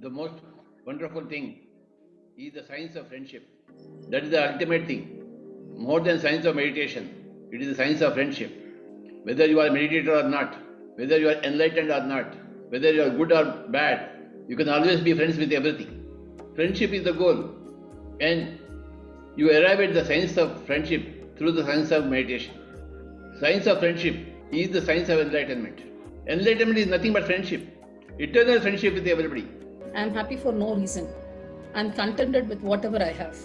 the most wonderful thing is the science of friendship. That is the ultimate thing. More than science of meditation, it is the science of friendship. Whether you are a meditator or not, whether you are enlightened or not, whether you are good or bad, you can always be friends with everything. Friendship is the goal. And you arrive at the science of friendship through the science of meditation. Science of friendship is the science of enlightenment. Enlightenment is nothing but friendship. Eternal friendship with everybody. I am happy for no reason. I'm contented with whatever I have.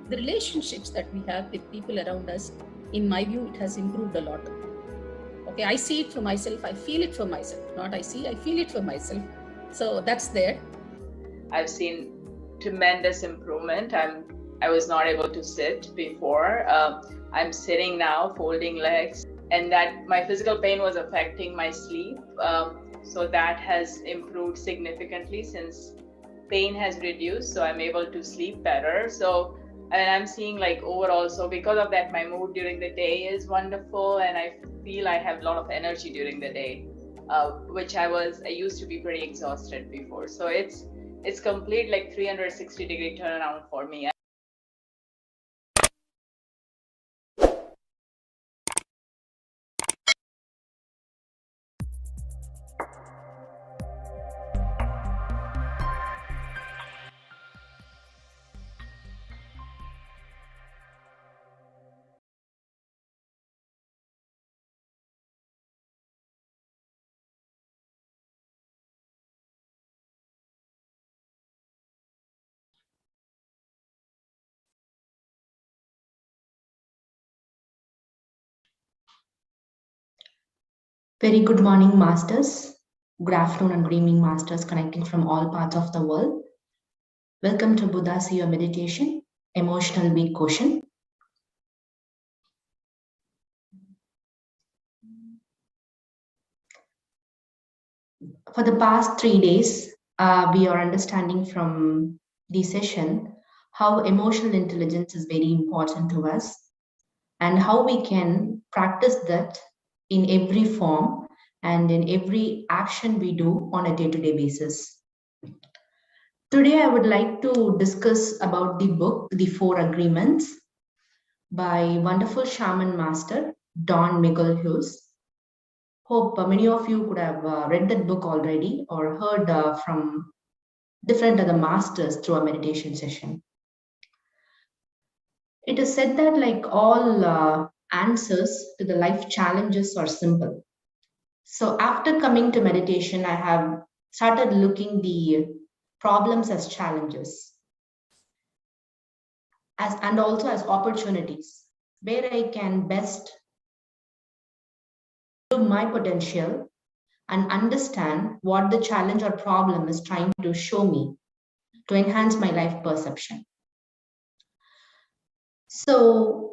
The relationships that we have with people around us, in my view, it has improved a lot. Okay, I see it for myself, I feel it for myself. Not I see, I feel it for myself. So that's there. I've seen tremendous improvement. I was not able to sit before. I'm sitting now, folding legs, and that my physical pain was affecting my sleep. So that has improved significantly since pain has reduced. So I'm able to sleep better. So, and I'm seeing like overall, so because of that, my mood during the day is wonderful, and I feel I have a lot of energy during the day, which I used to be pretty exhausted before. So it's complete like 360-degree turnaround for me. Very good morning, Masters. Good afternoon and good evening, Masters connecting from all parts of the world. Welcome to Buddha's Your Meditation, Emotional Week Quotient. For the past 3 days, we are understanding from the session how emotional intelligence is very important to us and how we can practice that in every form and in every action we do on a day-to-day basis. Today, I would like to discuss about the book, The Four Agreements by wonderful shaman master, Don Miguel Hughes. Hope many of you could have read that book already or heard from different other masters through a meditation session. It is said that like all answers to the life challenges are simple. So after coming to meditation, I have started looking the problems as challenges and also as opportunities where I can best do my potential and understand what the challenge or problem is trying to show me to enhance my life perception. So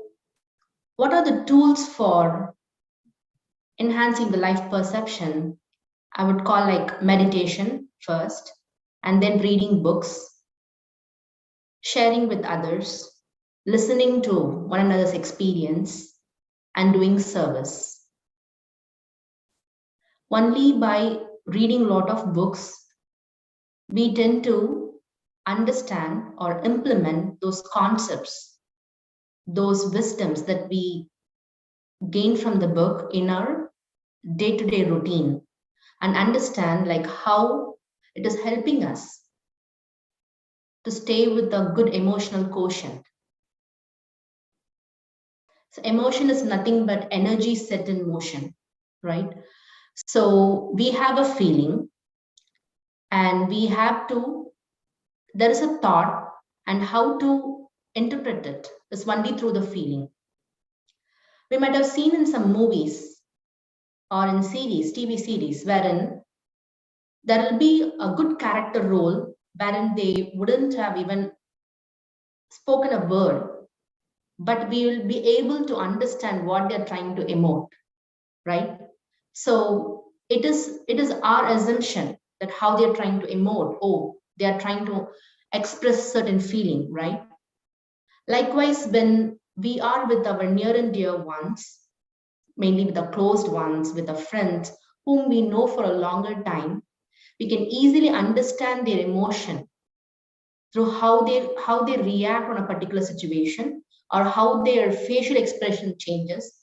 what are the tools for enhancing the life perception? I would call like meditation first, and then reading books, sharing with others, listening to one another's experience, and doing service. Only by reading a lot of books, we tend to understand or implement those concepts, those wisdoms that we gain from the book in our day-to-day routine, and understand like how it is helping us to stay with a good emotional quotient. So emotion is nothing but energy set in motion, right? So we have a feeling and we have to, there is a thought, and how to interpret it is only through the feeling. We might have seen in some movies or in series, TV series, wherein there will be a good character role wherein they wouldn't have even spoken a word, but we will be able to understand what they're trying to emote, right? So it is our assumption that how they're trying to emote, oh, they are trying to express certain feeling, right? Likewise, when we are with our near and dear ones, mainly with the closed ones, with the friends whom we know for a longer time, We can easily understand their emotion through how they react on a particular situation, or how their facial expression changes.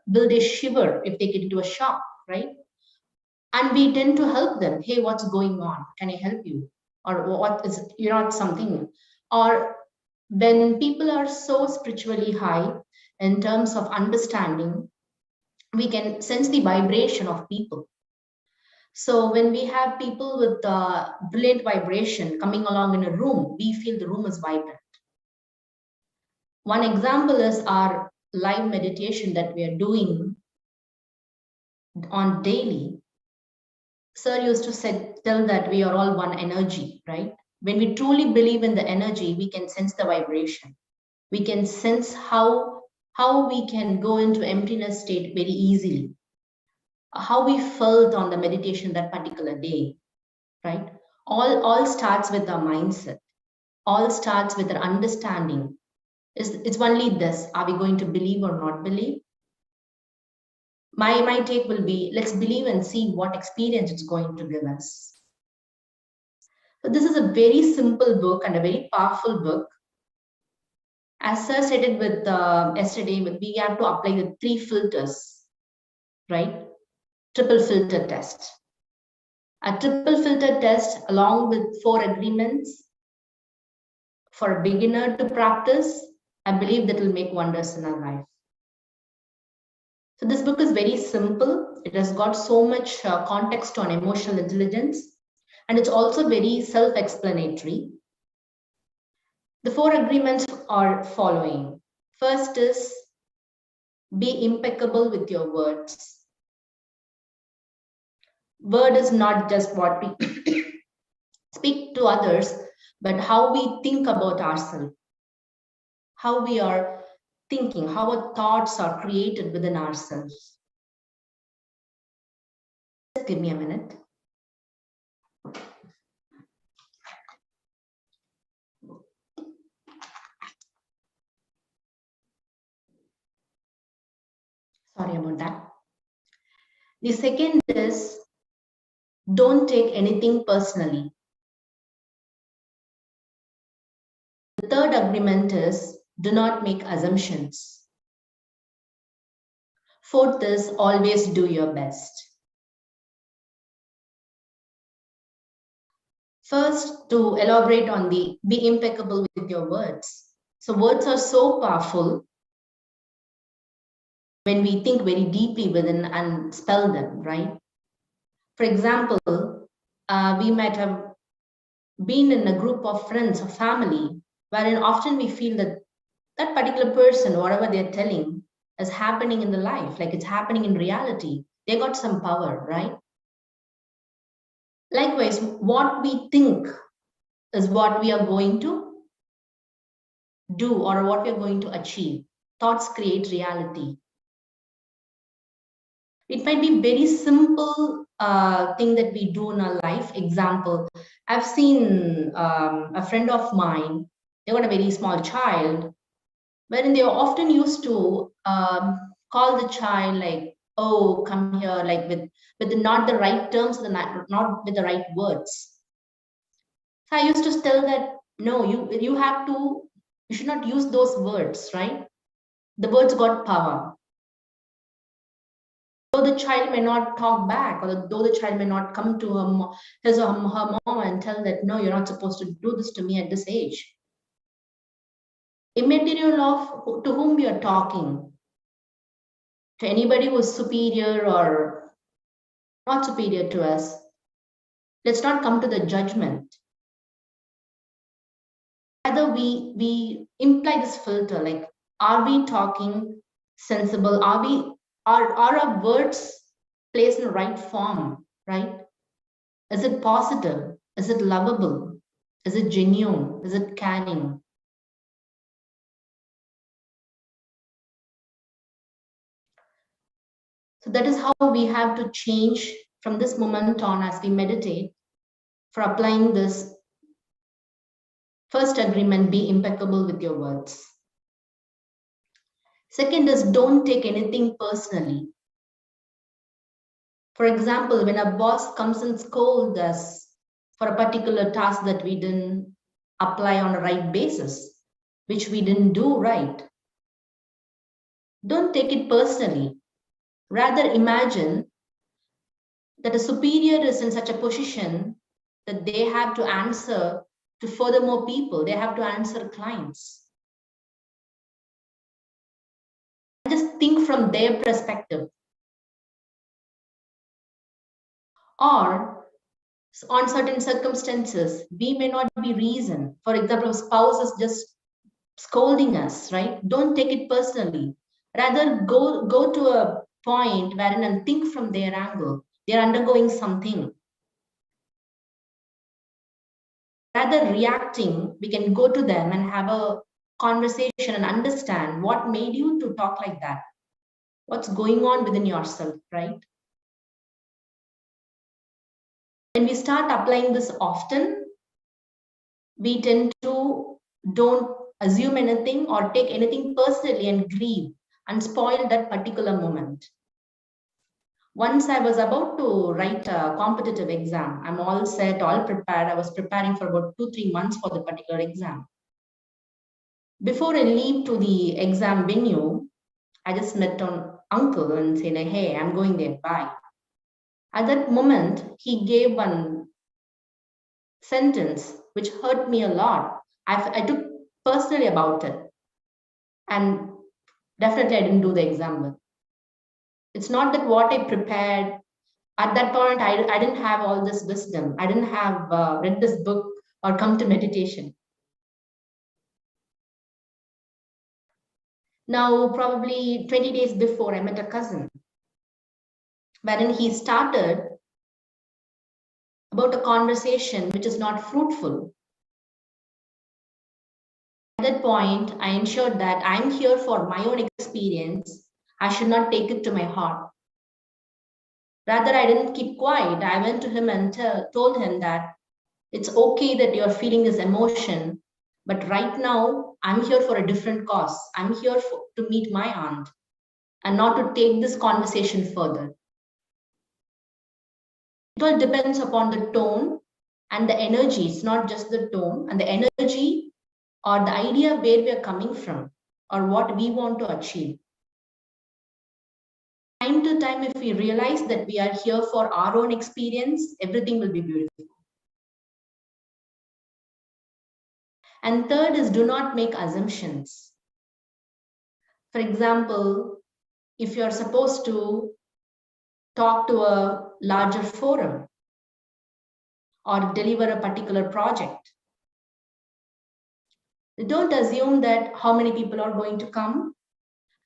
Will they shiver if they get into a shock, right? And we tend to help them. Hey, what's going on? Can I help you? Or what is, you're not something. Or when people are so spiritually high in terms of understanding, we can sense the vibration of people. So when we have people with brilliant vibration coming along in a room, we feel the room is vibrant. One example is our live meditation that we are doing on daily. Sir used to tell that we are all one energy, right? When we truly believe in the energy, we can sense the vibration. We can sense how we can go into emptiness state very easily. How we felt on the meditation that particular day, right? All starts with our mindset. All starts with our understanding. It's only this: are we going to believe or not believe? My take will be, let's believe and see what experience it's going to give us. So this is a very simple book and a very powerful book. As Sir said it with yesterday, we have to apply the 3 filters, right? Triple filter test. A triple filter test along with 4 agreements for a beginner to practice, I believe that will make wonders in our life. So this book is very simple. It has got so much context on emotional intelligence, and it's also very self-explanatory. The 4 agreements are following. First is, be impeccable with your words. Word is not just what we speak to others, but how we think about ourselves, how we are thinking, how our thoughts are created within ourselves. Just give me a minute. Sorry about that. The second is, don't take anything personally. The third agreement is, do not make assumptions. Fourth is, always do your best. First, to elaborate on the be impeccable with your words. So words are so powerful when we think very deeply within and spell them, right? For example, we might have been in a group of friends or family wherein often we feel that that particular person, whatever they're telling, is happening in the life, like it's happening in reality. They got some power, right? Likewise, what we think is what we are going to do or what we are going to achieve. Thoughts create reality. It might be very simple thing that we do in our life. Example, I've seen a friend of mine, they got a very small child, wherein they are often used to call the child like, oh, come here, like with not the right terms, not with the right words. So I used to tell that, no, you should not use those words, right? The words got power. Though the child may not talk back, or though the child may not come to his or her mom and tell that, no, you're not supposed to do this to me at this age. Immaterial of to whom we are talking, to anybody who is superior or not superior to us, let's not come to the judgment. Rather, we imply this filter, like, are we talking sensible? Are our words placed in the right form, right? Is it positive? Is it lovable? Is it genuine? Is it caring? So that is how we have to change from this moment on as we meditate for applying this first agreement, be impeccable with your words. Second is, don't take anything personally. For example, when a boss comes and scolds us for a particular task that we didn't apply on a right basis, which we didn't do right. Don't take it personally. Rather, imagine that a superior is in such a position that they have to answer to furthermore people, they have to answer clients. Just think from their perspective. Or on certain circumstances, we may not be reason. For example, a spouse is just scolding us, right? Don't take it personally. Rather, go to a point wherein and think from their angle. They're undergoing something. Rather reacting, we can go to them and have a conversation and understand what made you to talk like that. What's going on within yourself, right? When we start applying this often, we tend to don't assume anything or take anything personally and grieve and spoil that particular moment. Once I was about to write a competitive exam. I'm all set, all prepared. I was preparing for about 2-3 months for the particular exam. Before I leave to the exam venue, I just met an uncle and said, hey, I'm going there, bye. At that moment, he gave one sentence which hurt me a lot. I took personally about it. And definitely I didn't do the exam with. It's not that what I prepared. At that point, I didn't have all this wisdom. I didn't have read this book or come to meditation. Now, probably 20 days before, I met a cousin, wherein he started about a conversation which is not fruitful. At that point, I ensured that I'm here for my own experience. I should not take it to my heart. Rather, I didn't keep quiet. I went to him and told him that it's okay that you're feeling this emotion, but right now, I'm here for a different cause. I'm here to meet my aunt and not to take this conversation further. It all depends upon the tone and the energy. It's not just the tone and the energy or the idea where we are coming from or what we want to achieve. Time to time, if we realize that we are here for our own experience, everything will be beautiful. And third is do not make assumptions. For example, if you're supposed to talk to a larger forum or deliver a particular project, don't assume that how many people are going to come.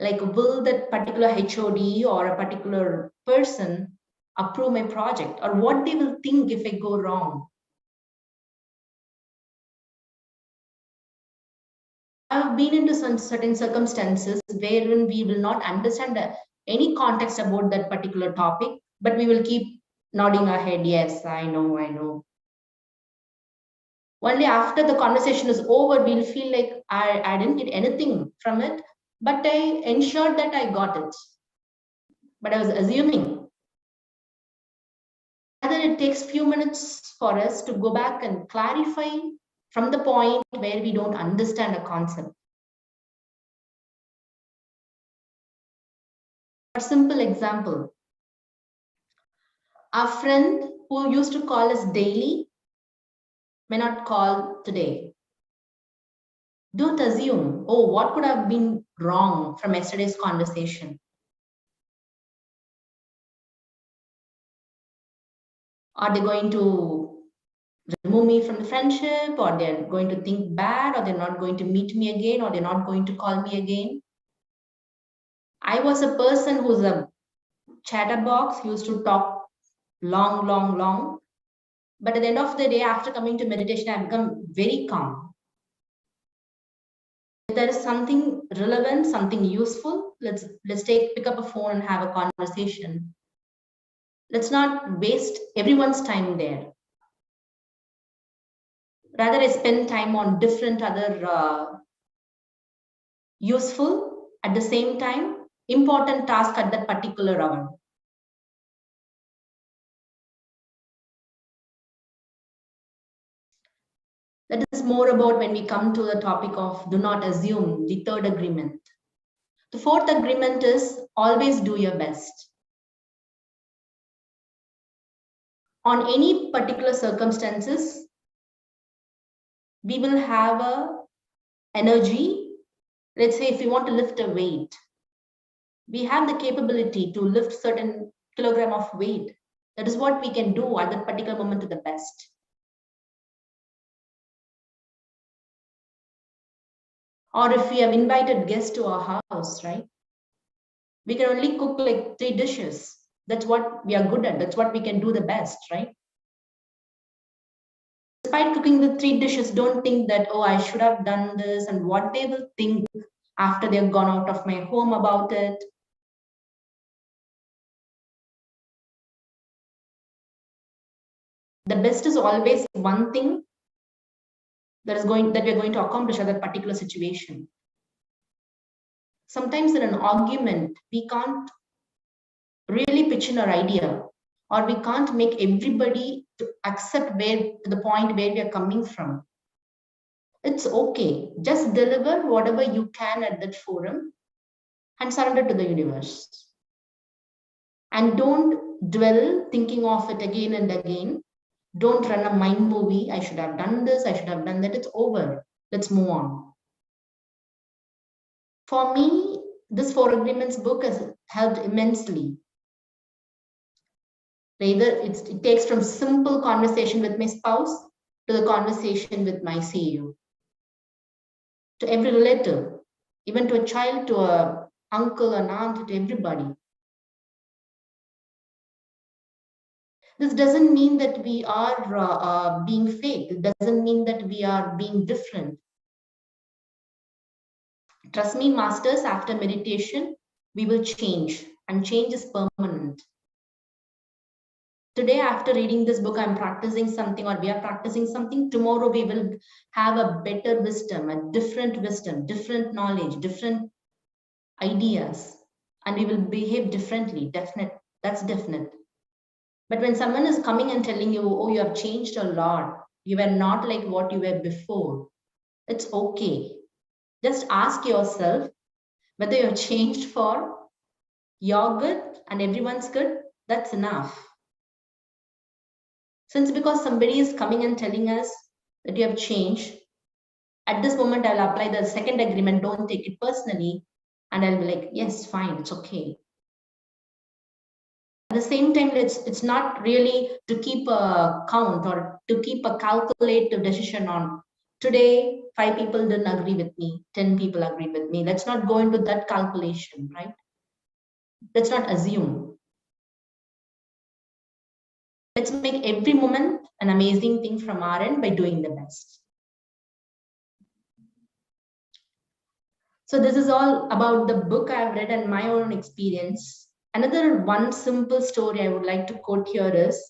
Like, will that particular HOD or a particular person approve my project, or what they will think if I go wrong? I've been into some certain circumstances wherein we will not understand any context about that particular topic, but we will keep nodding our head, yes, I know. Only after the conversation is over, we'll feel like I didn't get anything from it, but I ensured that I got it. But I was assuming. Rather, it takes few minutes for us to go back and clarify from the point where we don't understand a concept. A simple example. Our friend who used to call us daily may not call today. Don't assume, oh, what could have been wrong from yesterday's conversation? Are they going to remove me from the friendship, or they're going to think bad, or they're not going to meet me again, or they're not going to call me again? I was a person who's a chatterbox, used to talk long. But at the end of the day, after coming to meditation, I've become very calm. If there is something relevant, something useful, let's pick up a phone and have a conversation. Let's not waste everyone's time there. Rather, I spend time on different other useful, at the same time, important task at that particular hour. That is more about when we come to the topic of do not assume, the third agreement. The fourth agreement is always do your best. On any particular circumstances, we will have a energy. Let's say if we want to lift a weight, we have the capability to lift certain kilogram of weight. That is what we can do at that particular moment to the best. Or if we have invited guests to our house, right? We can only cook like 3 dishes. That's what we are good at. That's what we can do the best, right? Despite cooking the 3 dishes, don't think that, oh, I should have done this and what they will think after they've gone out of my home about it. The best is always one thing that we're going to accomplish at that particular situation. Sometimes in an argument, we can't really pitch in our idea, or we can't make everybody to accept to the point where we are coming from. It's okay. Just deliver whatever you can at that forum and surrender to the universe. And don't dwell thinking of it again and again. Don't run a mind movie. I should have done this. I should have done that. It's over. Let's move on. For me, this 4 Agreements book has helped immensely. Either it takes from simple conversation with my spouse to the conversation with my CEO, to every relative, even to a child, to a uncle, an aunt, to everybody. This doesn't mean that we are being fake. It doesn't mean that we are being different. Trust me, masters, after meditation, we will change, and change is permanent. Today, after reading this book, I'm practicing something, or we are practicing something. Tomorrow, we will have a better wisdom, different knowledge, different ideas, and we will behave differently. That's definite. But when someone is coming and telling you, oh, you have changed a lot, you were not like what you were before, it's okay. Just ask yourself whether you're changed for your good and everyone's good. That's enough. Since because somebody is coming and telling us that you have changed, at this moment, I'll apply the second agreement. Don't take it personally. And I'll be like, yes, fine, it's okay. At the same time, it's not really to keep a count or to keep a calculative decision on today, 5 people didn't agree with me, 10 people agreed with me. Let's not go into that calculation, right? Let's not assume. Let's make every moment an amazing thing from our end by doing the best. So this is all about the book I've read and my own experience. Another one simple story I would like to quote here is,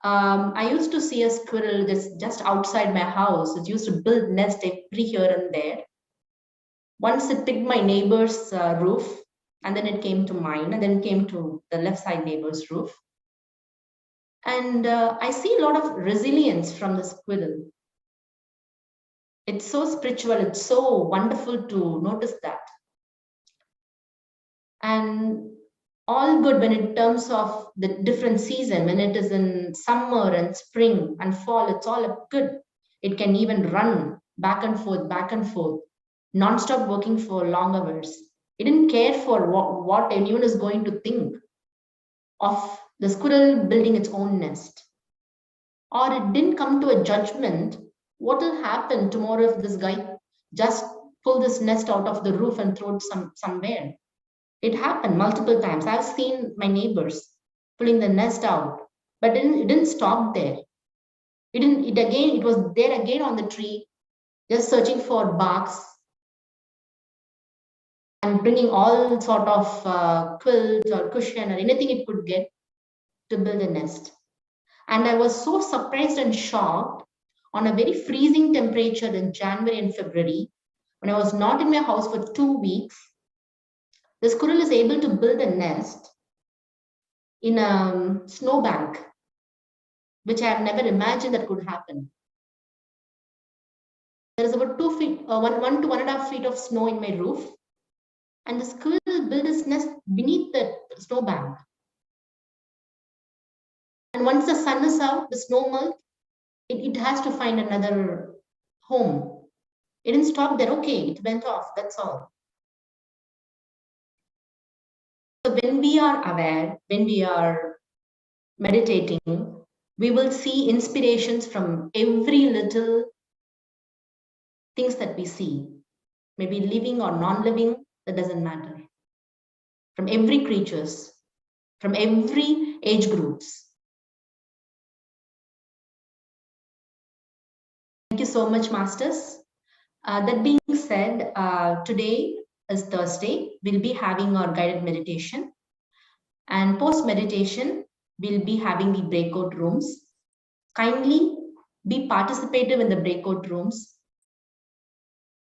I used to see a squirrel just outside my house. It used to build nest every here and there. Once it picked my neighbor's roof, and then it came to mine, and then it came to the left side neighbor's roof. And I see a lot of resilience from the squirrel. It's so spiritual. It's so wonderful to notice that. And all good when in terms of the different season, when it is in summer and spring and fall, it's all good. It can even run back and forth, non-stop working for long hours. It didn't care for what anyone is going to think of the squirrel building its own nest. Or it didn't come to a judgment, what will happen tomorrow if this guy just pull this nest out of the roof and throw it somewhere? It happened multiple times. I've seen my neighbors pulling the nest out, but it didn't stop there. It was there again on the tree, just searching for barks and bringing all sort of quilts or cushion or anything it could get to build a nest. And I was so surprised and shocked on a very freezing temperature in January and February, when I was not in my house for 2 weeks. The squirrel is able to build a nest in a snowbank, which I have never imagined that could happen. There is about 2 feet, 1 to 1.5 feet of snow in my roof, and the squirrel built its nest beneath the snowbank. And once the sun is out, the snow melt, it has to find another home. It didn't stop there. Okay, it went off. That's all. So when we are aware, when we are meditating, we will see inspirations from every little things that we see. Maybe living or non-living, that doesn't matter. From every creatures, from every age groups. Thank you so much, Masters. That being said, today is Thursday. We'll be having our guided meditation. And post-meditation, we'll be having the breakout rooms. Kindly be participative in the breakout rooms.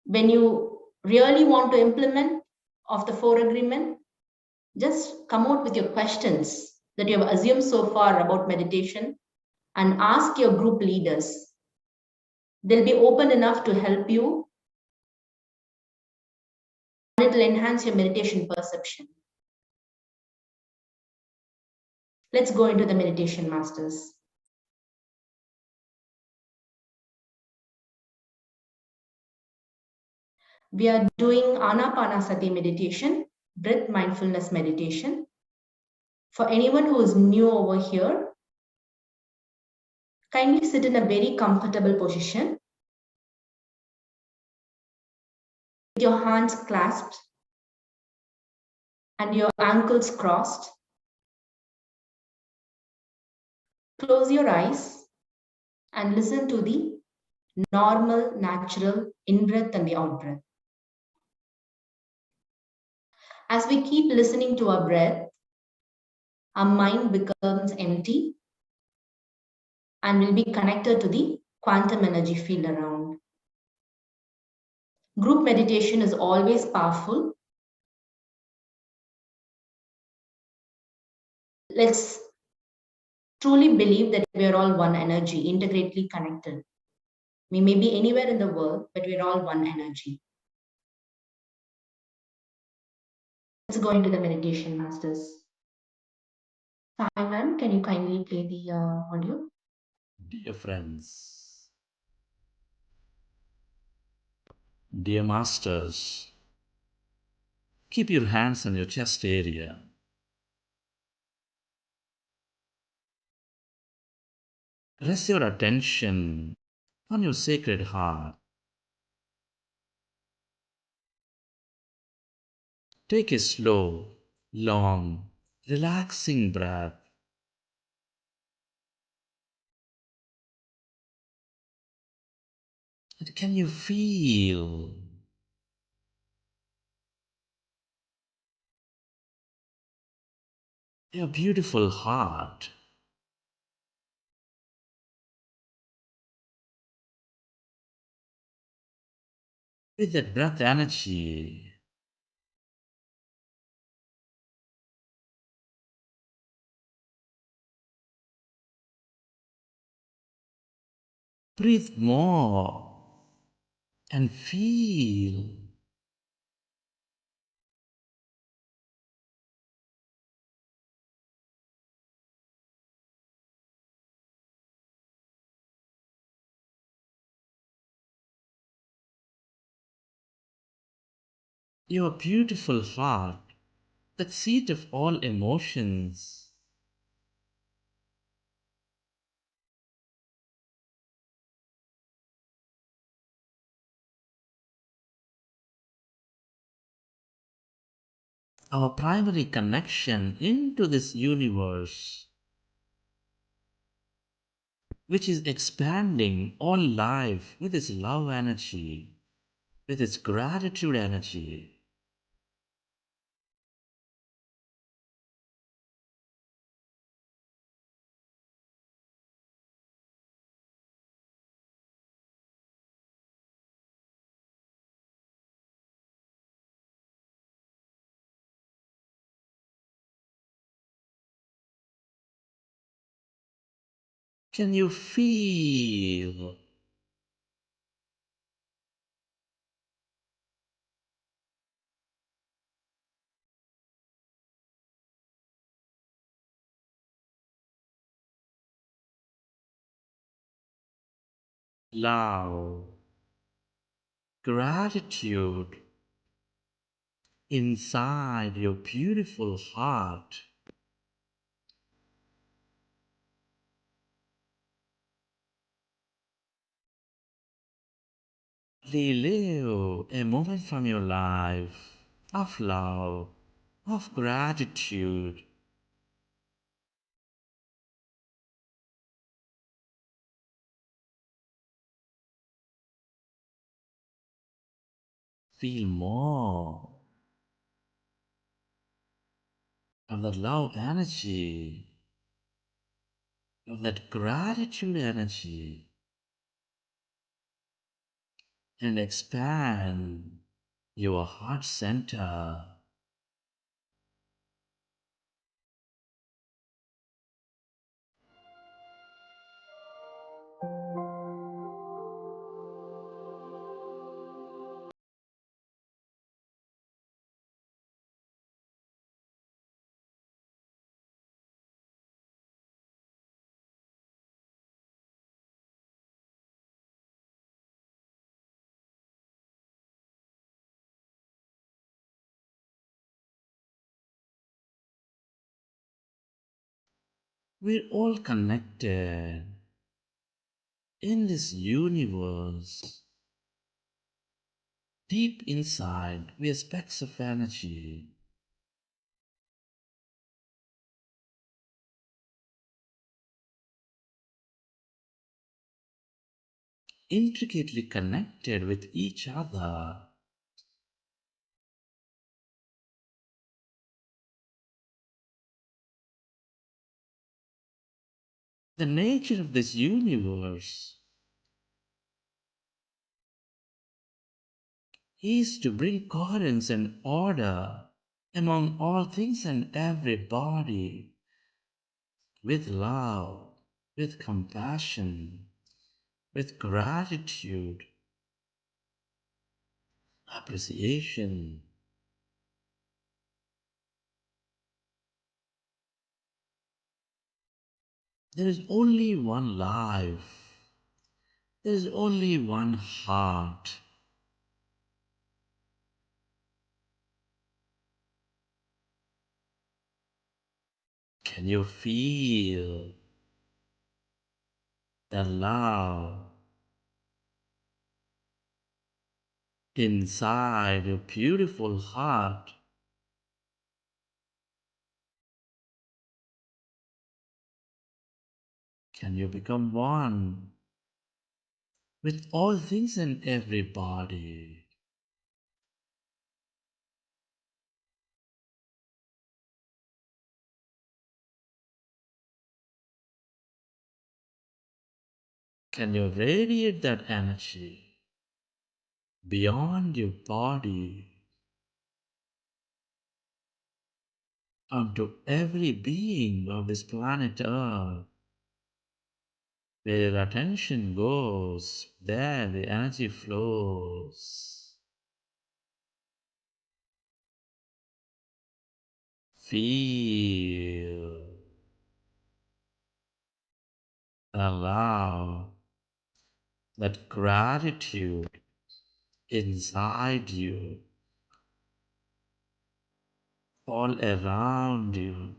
When you really want to implement of the 4 agreement, just come out with your questions that you have assumed so far about meditation and ask your group leaders. They'll be open enough to help you, and it will enhance your meditation perception. Let's go into the meditation, Masters. We are doing Ana-Pana-Sati meditation, breath mindfulness meditation. For anyone who is new over here, kindly sit in a very comfortable position with your hands clasped and your ankles crossed. Close your eyes and listen to the normal, natural in-breath and the out-breath. As we keep listening to our breath, our mind becomes empty and will be connected to the quantum energy field around. Group meditation is always powerful. Let's truly believe that we are all one energy, integrally connected. We may be anywhere in the world, but we're all one energy. Let's go into the meditation, Masters. Simon, can you kindly play the audio? Dear friends, dear masters, keep your hands on your chest area. Rest your attention on your sacred heart. Take a slow, long, relaxing breath. And can you feel your beautiful heart? With that breath energy, breathe more and feel your beautiful heart, the seat of all emotions. Our primary connection into this universe, which is expanding all life with its love energy, with its gratitude energy. Can you feel love, gratitude inside your beautiful heart. Relive a moment from your life of love, of gratitude. Feel more of that love energy, of that gratitude energy, and expand your heart center. We're all connected in this universe. Deep inside, we are specks of energy, intricately connected with each other. The nature of this universe is to bring coherence and order among all things and everybody, with love, with compassion, with gratitude, appreciation. There is only one life. There is only one heart. Can you feel the love inside your beautiful heart? Can you become one with all things and everybody? Can you radiate that energy beyond your body onto every being of this planet Earth? Where your attention goes, there the energy flows. Feel, allow that gratitude inside you, all around you.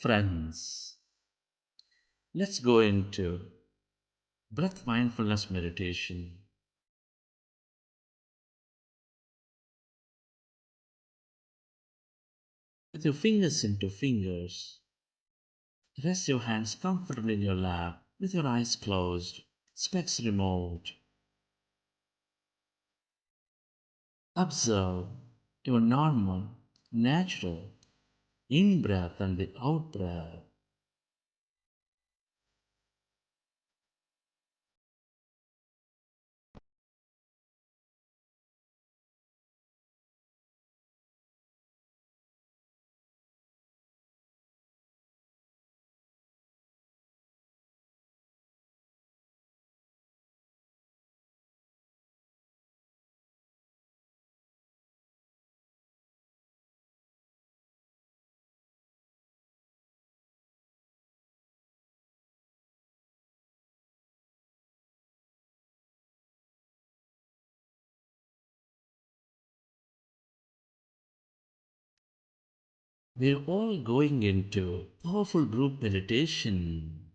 Friends, let's go into breath mindfulness meditation. with your fingers into fingers. Rest your hands comfortably in your lap with your eyes closed, specs removed. Observe your normal, natural in breath and the out breath. We're all going into powerful group meditation.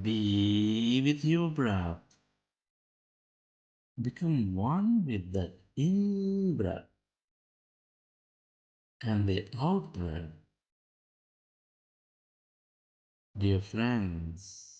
Be with your breath. Become one with that in breath and the out breath. Dear friends,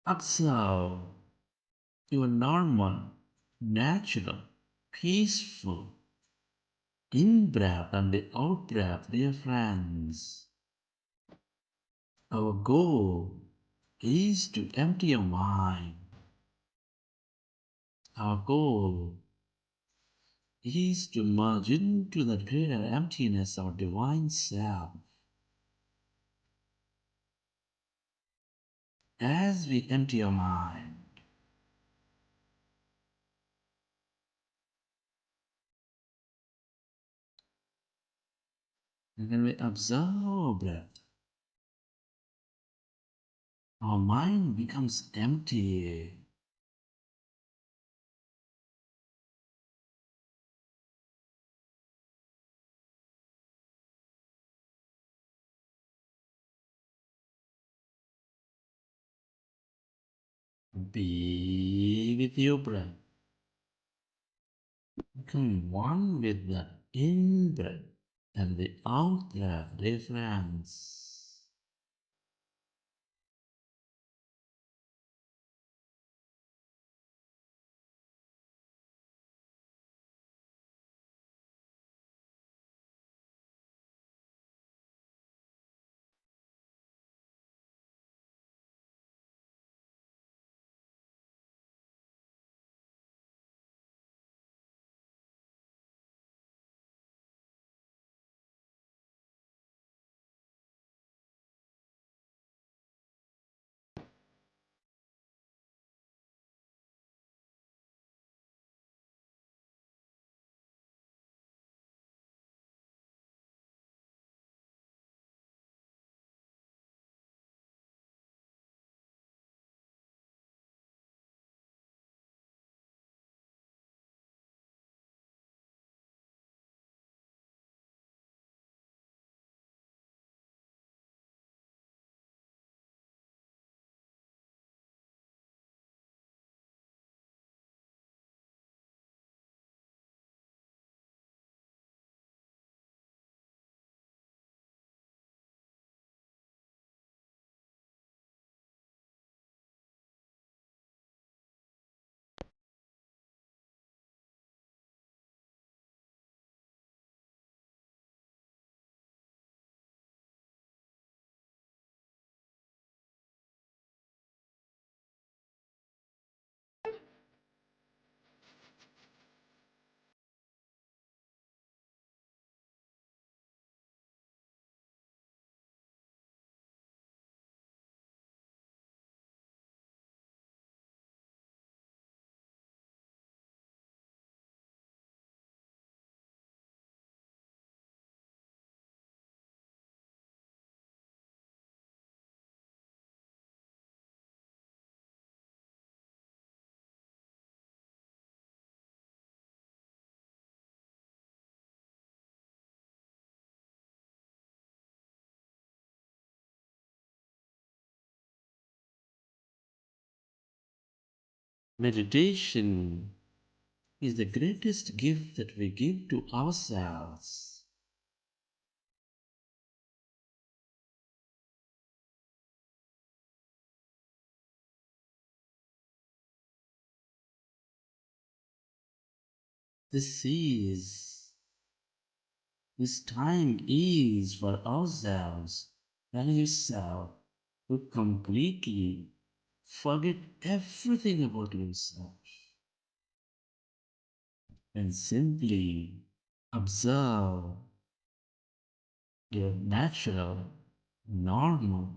Observe your normal, natural, peaceful in-breath and the out-breath, dear friends. Our goal is to empty your mind. Our goal is to merge into the greater emptiness of divine self. As we empty our mind, and when we observe our breath, our mind becomes empty. Be with your breath. Become one with the in-breath and the out-breath, dear friends. Meditation is the greatest gift that we give to ourselves. This time is for ourselves and yourself to completely forget everything about yourself and simply observe your natural, normal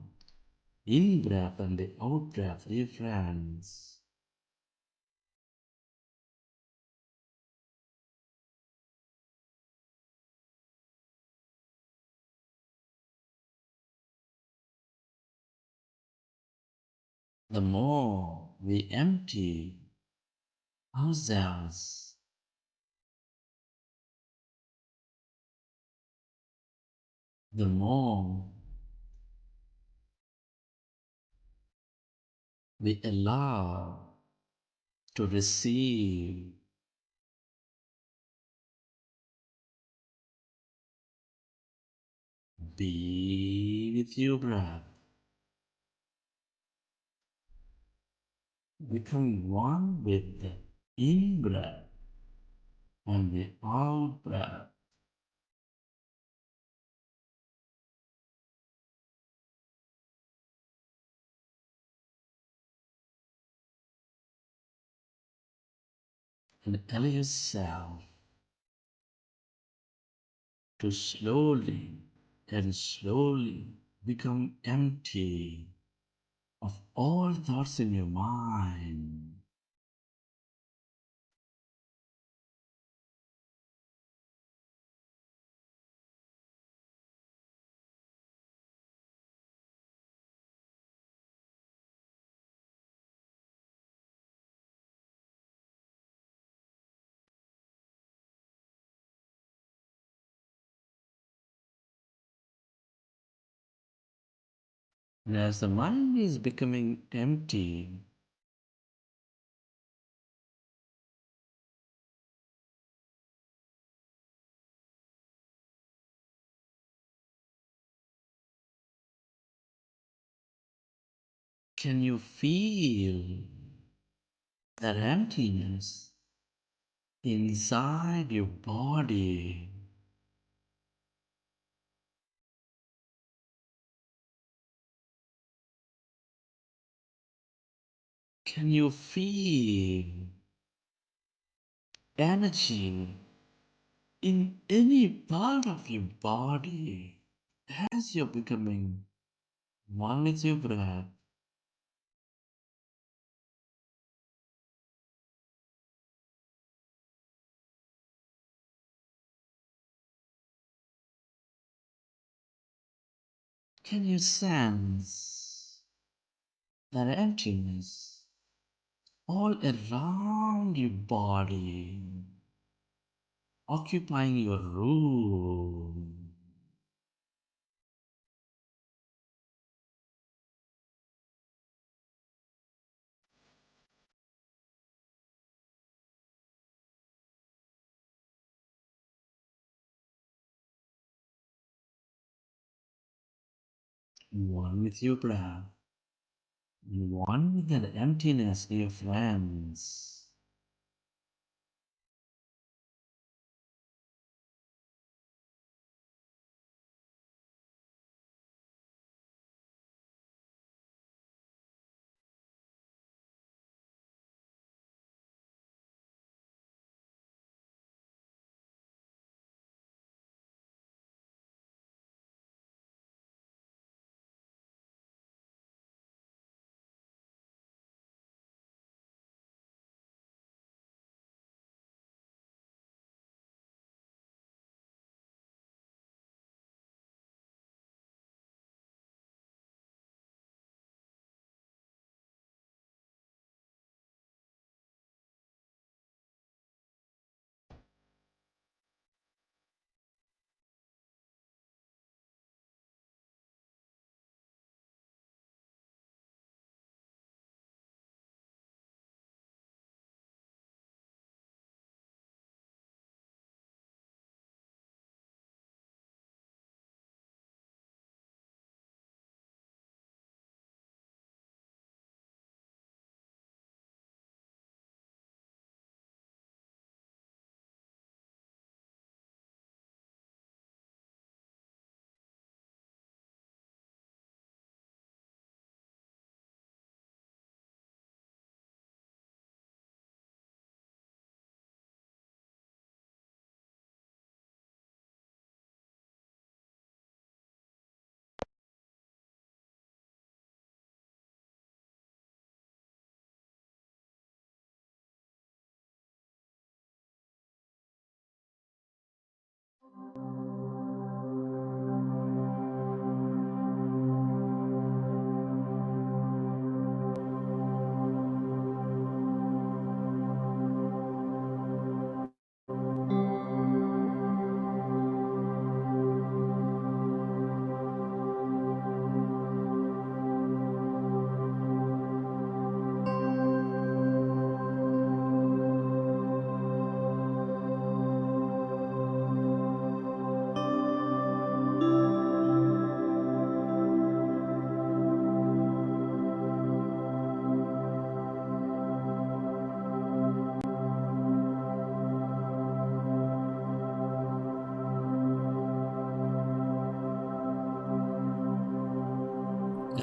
in-breath and the out-breath, dear friends. The more we empty ourselves, the more we allow to receive. Be, with your breath. become one with the in-breath and the out-breath. And allow yourself to slowly and slowly become empty of all thoughts in your mind. And as the mind is becoming empty, can you feel that emptiness inside your body? Can you feel energy in any part of your body as you're becoming one with your breath? Can you sense that emptiness all around your body, occupying your room? One with your breath, one with that emptiness, dear friends.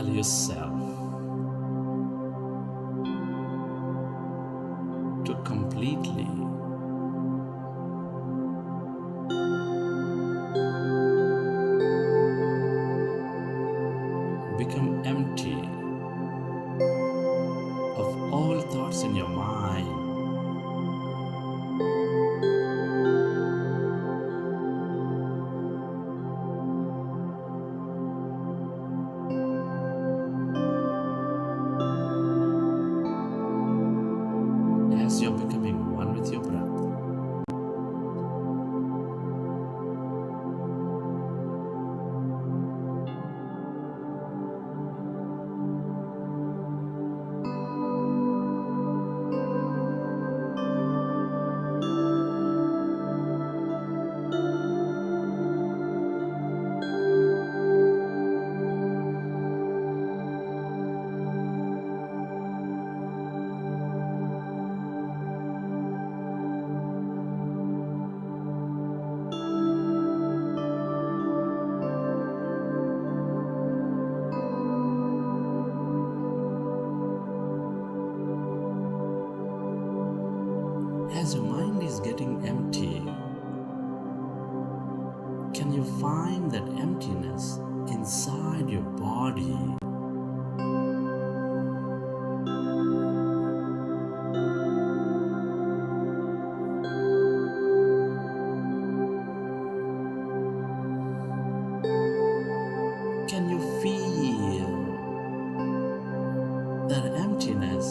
Allow yourself to completely become empty of all thoughts in your mind. As you're becoming one with your breath, as your mind is getting empty, can you find that emptiness inside your body? Can you feel that emptiness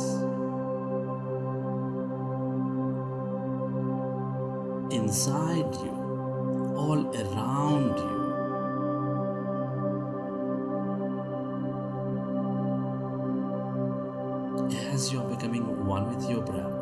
inside you, all around you? As you're becoming one with your breath,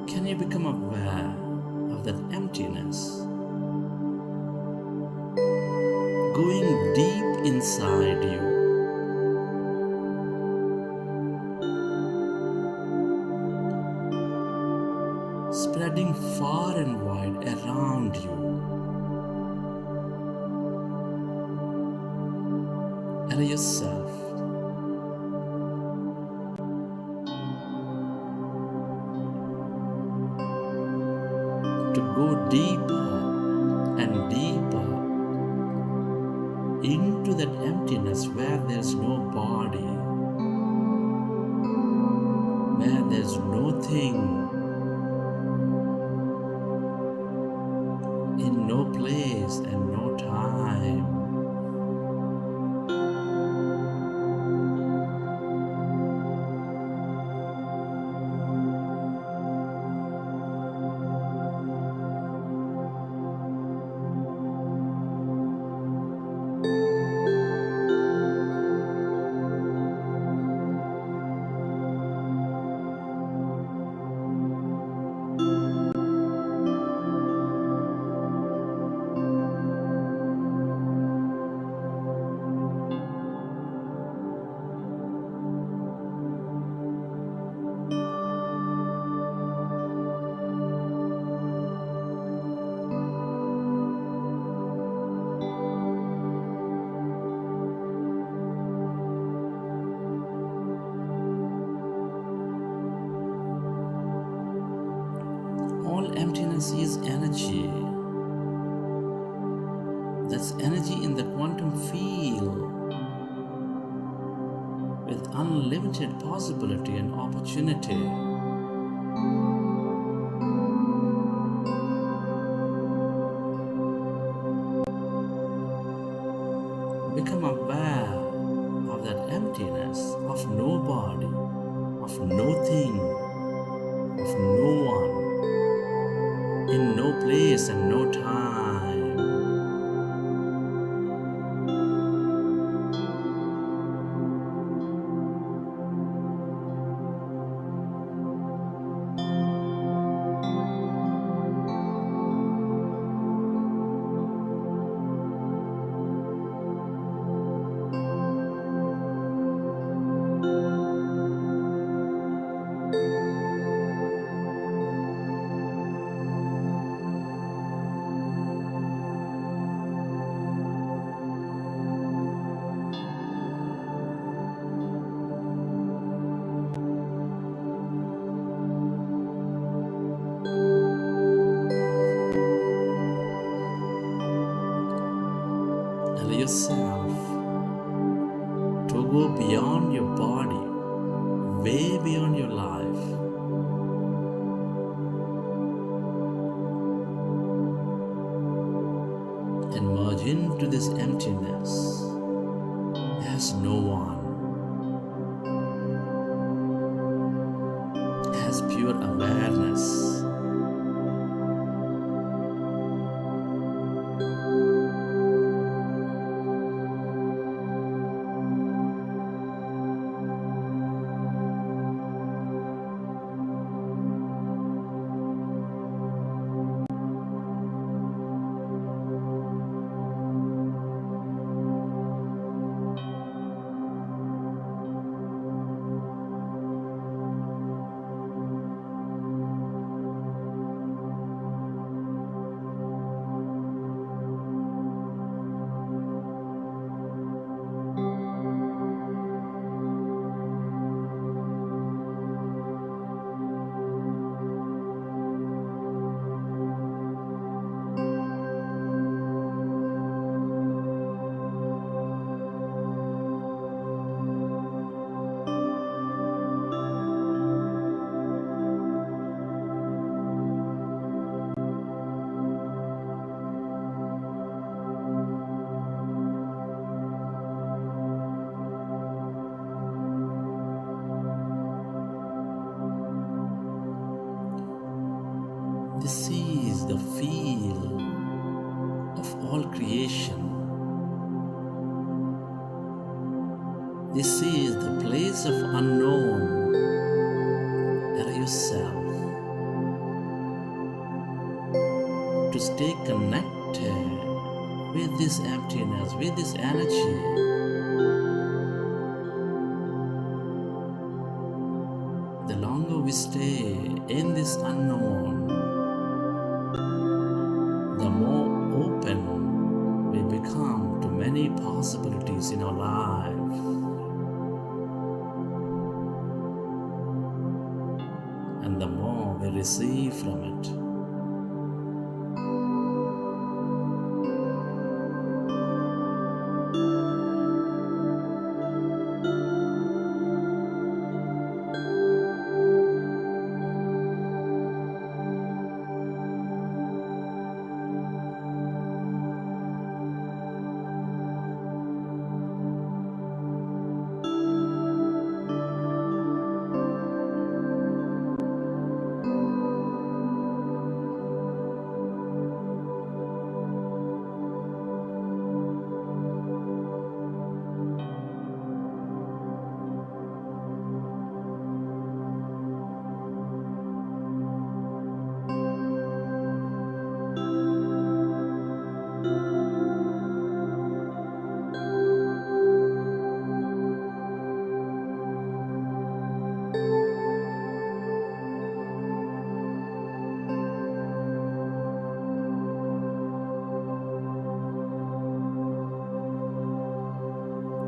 can you become aware of that emptiness going deep inside you? Spreading far and wide around you. Allow yourself to go deeper and deeper into that emptiness where there's no body, where there's no thing, in no place and no time. All emptiness is energy. That's energy in the quantum field with unlimited possibility and opportunity. Become aware of that emptiness, of no body, of no thing, of no space and no time. Allow yourself to go beyond your body, way beyond your life. And merge into this emptiness as no one, as pure awareness. This is the feel of all creation. This is the place of unknown. Allow yourself to stay connected with this emptiness, with this energy. The longer we stay in this unknown, the more open we become to many possibilities in our life. And the more we receive from it.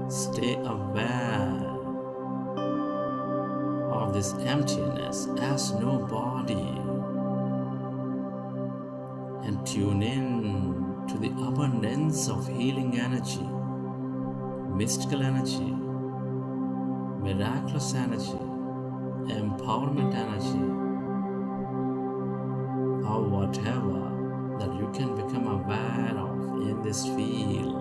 Stay aware of this emptiness as no body and tune in to the abundance of healing energy, mystical energy, miraculous energy, empowerment energy, or whatever that you can become aware of in this field.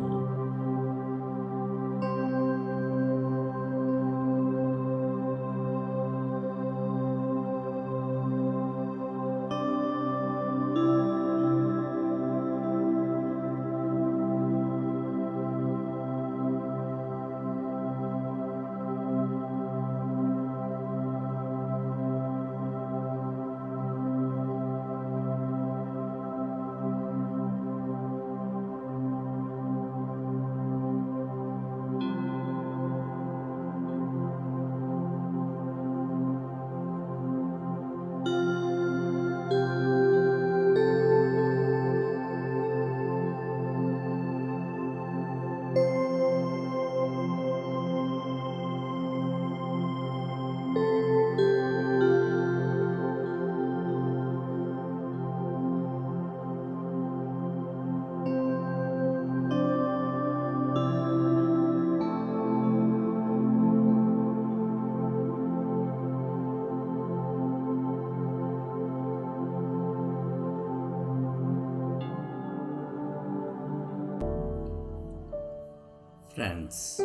Friends,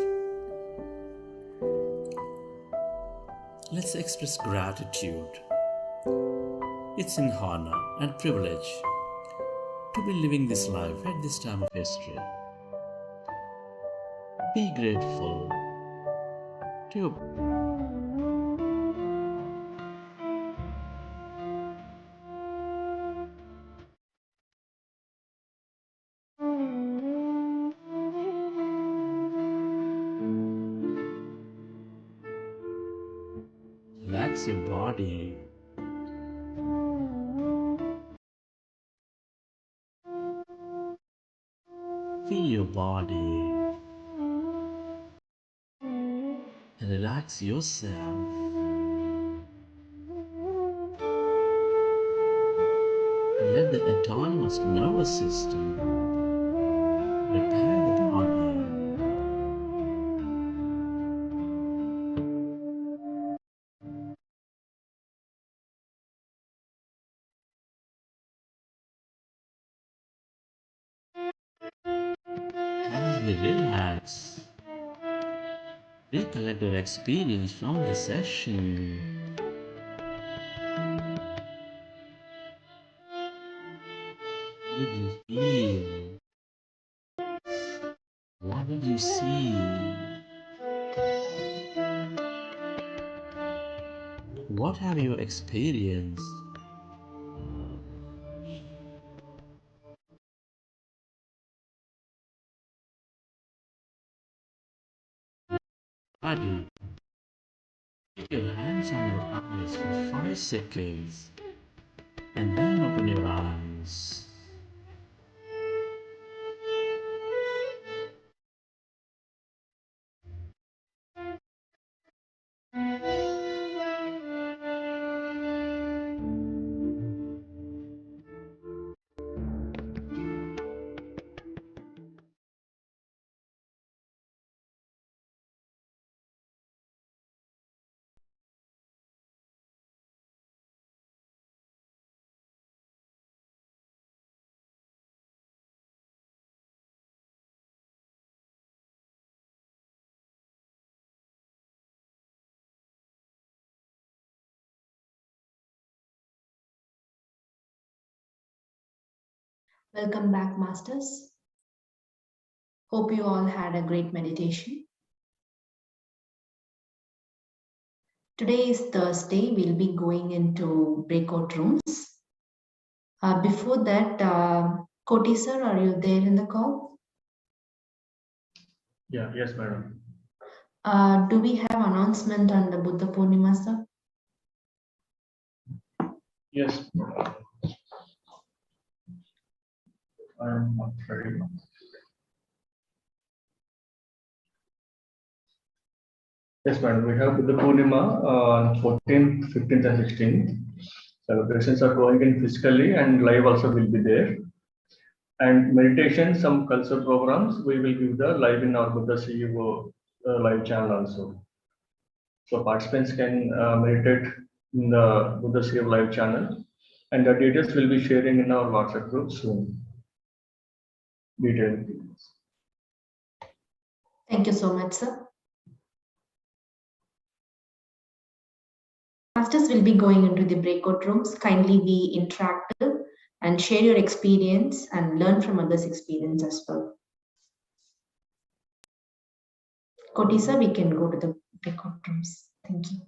let's express gratitude. It's an honor and privilege to be living this life at this time of history. Be grateful to your relax your body. Feel your body. Relax yourself. Let the autonomous nervous system repair the body. As we relax, recollect your experience from the session. What did you feel? What did you see? What have you experienced? Body. Keep your hands on your eyes for 5 seconds and then open your eyes. Welcome back, Masters. Hope you all had a great meditation. Today is Thursday. We'll be going into breakout rooms. Before that, Koti sir, are you there in the call? Yeah, yes, madam. Do we have announcement on the Buddha Purnima, sir? Yes, I am not ready. Yes, madam. We have the Purnima on 14th, 15th, and 16th. Celebrations are going in physically, and live also will be there. And meditation, some cultural programs, we will give the live in our Buddha CEO live channel also. So participants can meditate in the Buddha CEO live channel, and the details will be sharing in our WhatsApp group soon. Detailed details. Thank you so much, sir. Masters will be going into the breakout rooms. Kindly be interactive and share your experience and learn from others' experience as well. Koti sir, we can go to the breakout rooms. Thank you.